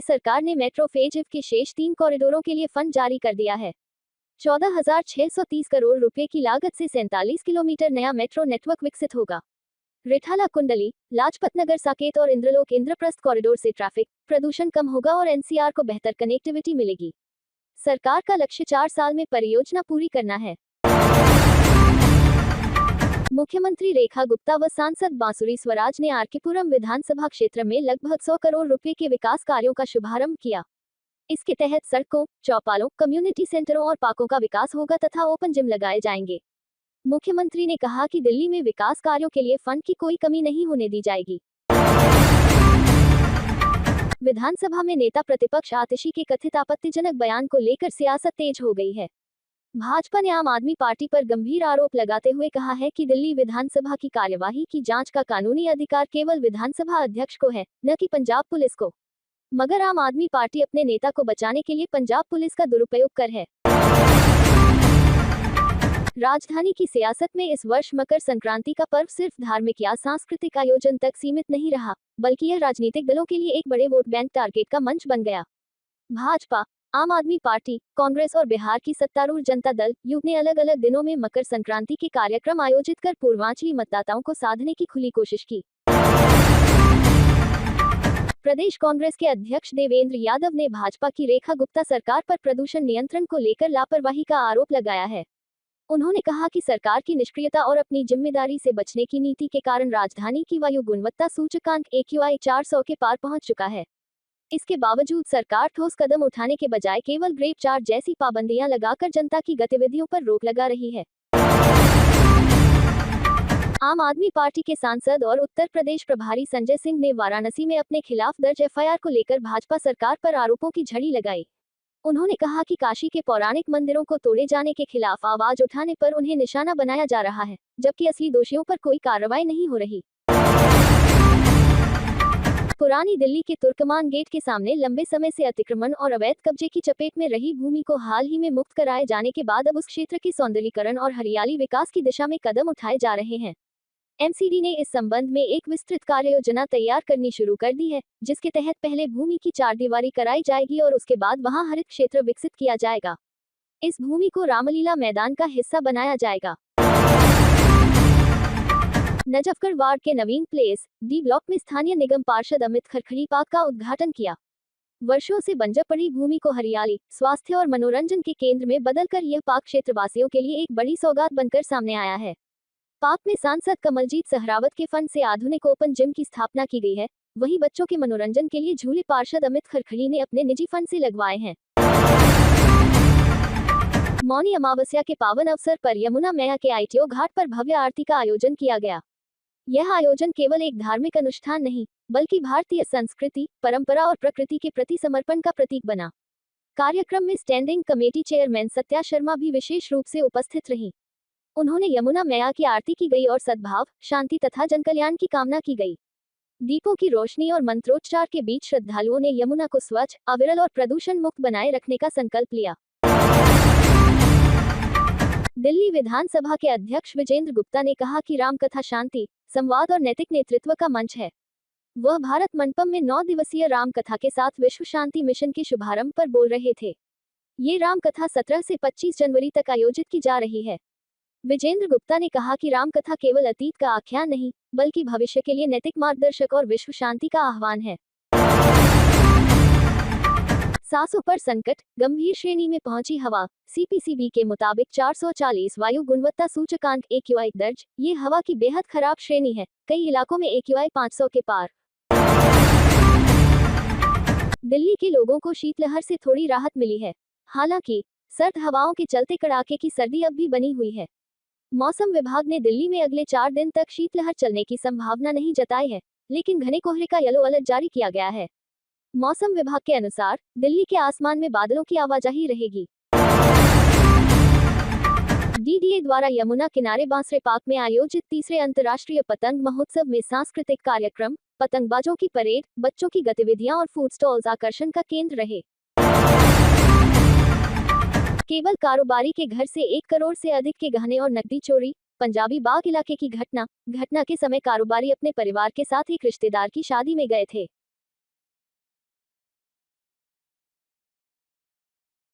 सरकार ने metro phase के शेष 3 कॉरिडोरों के लिए फंड जारी कर दिया है। 14,630 करोड़ रुपए की लागत से 47 किलोमीटर नया मेट्रो नेटवर्क विकसित होगा। रिठाला कुंडली, लाजपत नगर साकेत और इंद्रलोक इंद्रप्रस्थ कॉरिडोर से ट्रैफिक प्रदूषण कम होगा और एनसीआर को बेहतर कनेक्टिविटी मिलेगी। सरकार का लक्ष्य 4 साल में परियोजना पूरी करना है। मुख्यमंत्री रेखा गुप्ता व सांसद बांसुरी स्वराज ने आरकेपुरम विधानसभा क्षेत्र में लगभग 100 करोड़ रुपए के विकास कार्यों का शुभारंभ किया। इसके तहत सड़कों, चौपालों, कम्युनिटी सेंटरों और पार्कों का विकास होगा तथा ओपन जिम लगाए जाएंगे। मुख्यमंत्री ने कहा कि दिल्ली में विकास कार्यों के लिए फंड की कोई कमी नहीं होने दी जाएगी। विधानसभा में नेता प्रतिपक्ष आतिशी के कथित आपत्तिजनक बयान को लेकर सियासत तेज हो गई है। भाजपा ने आम आदमी पार्टी पर गंभीर आरोप लगाते हुए कहा है कि दिल्ली विधानसभा की कार्यवाही की जांच का कानूनी अधिकार केवल विधानसभा अध्यक्ष को है, न कि पंजाब पुलिस को। मगर आम आदमी पार्टी अपने नेता को बचाने के लिए पंजाब पुलिस का दुरुपयोग कर है। राजधानी की सियासत में इस वर्ष मकर संक्रांति का पर्व सिर्फ धार्मिक या सांस्कृतिक आयोजन तक सीमित नहीं रहा, बल्कि यह राजनीतिक दलों के लिए एक बड़े वोट बैंक टारगेट का मंच बन गया। भाजपा, आम आदमी पार्टी, कांग्रेस और बिहार की सत्तारूढ़ जनता दल यूथ ने अलग अलग दिनों में मकर संक्रांति के कार्यक्रम आयोजित कर पूर्वांचली मतदाताओं को साधने की खुली कोशिश की। प्रदेश कांग्रेस के अध्यक्ष देवेंद्र यादव ने भाजपा की रेखा गुप्ता सरकार पर प्रदूषण नियंत्रण को लेकर लापरवाही का आरोप लगाया है। उन्होंने कहा कि सरकार की निष्क्रियता और अपनी जिम्मेदारी से बचने की नीति के कारण राजधानी की वायु गुणवत्ता सूचकांक AQI 400 के पार पहुंच चुका है। इसके बावजूद सरकार ठोस कदम उठाने के बजाय केवल ग्रेप चार्ट जैसी पाबंदियां लगाकर जनता की गतिविधियों पर रोक लगा रही है। आम आदमी पार्टी के सांसद और उत्तर प्रदेश प्रभारी संजय सिंह ने वाराणसी में अपने खिलाफ दर्ज FIR को लेकर भाजपा सरकार पर आरोपों की झड़ी लगाई। उन्होंने कहा कि काशी के पौराणिक मंदिरों को तोड़े जाने के खिलाफ आवाज उठाने पर उन्हें निशाना बनाया जा रहा है, जबकि असली दोषियों पर कोई कार्रवाई नहीं हो रही। पुरानी दिल्ली के तुर्कमान गेट के सामने लंबे समय से अतिक्रमण और अवैध कब्जे की चपेट में रही भूमि को हाल ही में मुक्त कराए जाने के बाद अब उस क्षेत्र के सौंदर्यीकरण और हरियाली विकास की दिशा में कदम उठाए जा रहे हैं। MCD ने इस संबंध में एक विस्तृत कार्य योजना तैयार करनी शुरू कर दी है, जिसके तहत पहले भूमि की चारदीवारी कराई जाएगी और उसके बाद वहां हरित क्षेत्र विकसित किया जाएगा। इस भूमि को रामलीला मैदान का हिस्सा बनाया जाएगा। नजफगढ़ वार्ड के नवीन प्लेस D ब्लॉक में स्थानीय निगम पार्षद अमित खरखड़ी पार्क का उद्घाटन किया। वर्षों से बंजर पड़ी भूमि को हरियाली, स्वास्थ्य और मनोरंजन के केंद्र में बदलकर यह पार्क क्षेत्रवासियों के लिए एक बड़ी सौगात बनकर सामने आया है। पार्क में सांसद कमलजीत सहरावत के फंड से आधुनिक ओपन जिम की स्थापना की गई है। वहीं बच्चों के मनोरंजन के लिए झूले पार्षद अमित खरखड़ी ने अपने निजी फंड से लगवाए हैं। मौनी अमावस्या के पावन अवसर पर यमुना मैया के ITO घाट पर भव्य आरती का आयोजन किया गया। यह आयोजन केवल एक धार्मिक अनुष्ठान नहीं, बल्कि भारतीय संस्कृति, परंपरा और प्रकृति के प्रति समर्पण का प्रतीक बना। कार्यक्रम में standing committee chairman Satya Sharma भी विशेष रूप से उपस्थित रहीं। उन्होंने यमुना मैया की आरती की गई और सद्भाव, शांति तथा जनकल्याण की कामना की गई। दीपों की रोशनी और मंत्रोच्चार के बीच श्रद्धालुओं ने यमुना को स्वच्छ, अविरल और प्रदूषण मुक्त बनाए रखने का संकल्प लिया। दिल्ली विधानसभा के अध्यक्ष विजेंद्र गुप्ता ने कहा कि रामकथा शांति, संवाद और नैतिक नेतृत्व का मंच है। वह भारत मंडपम में 9 दिवसीय रामकथा के साथ विश्व शांति मिशन के शुभारंभ पर बोल रहे थे। ये रामकथा 17 से 25 जनवरी तक आयोजित की जा रही है। विजेंद्र गुप्ता ने कहा कि रामकथा केवल अतीत का आख्यान नहीं, बल्कि भविष्य के लिए नैतिक मार्गदर्शक और विश्व शांति का आह्वान है। सांसों पर संकट, गंभीर श्रेणी में पहुंची हवा। CPCB के मुताबिक 440 वायु गुणवत्ता सूचकांक AQI दर्ज। ये हवा की बेहद खराब श्रेणी है, कई इलाकों में AQI 500 के पार। दिल्ली के लोगों को शीतलहर से थोड़ी राहत मिली है। हालांकि सर्द हवाओं के चलते कड़ाके की सर्दी अब भी बनी हुई है। मौसम विभाग ने दिल्ली में अगले 4 दिन तक शीतलहर चलने की संभावना नहीं जताई है, लेकिन घने कोहरे का येलो अलर्ट जारी किया गया है। मौसम विभाग के अनुसार दिल्ली के आसमान में बादलों की आवाजाही रहेगी। DDA द्वारा यमुना किनारे बांसरे पार्क में आयोजित तीसरे अंतर्राष्ट्रीय पतंग महोत्सव में सांस्कृतिक कार्यक्रम, पतंगबाजों की परेड, बच्चों की गतिविधियां और फूड स्टॉल्स आकर्षण का केंद्र रहे। केवल कारोबारी के घर से 1 करोड़ से अधिक के गहने और नकदी चोरी। पंजाबी बाग इलाके की घटना के समय कारोबारी अपने परिवार के साथ एक रिश्तेदार की शादी में गए थे।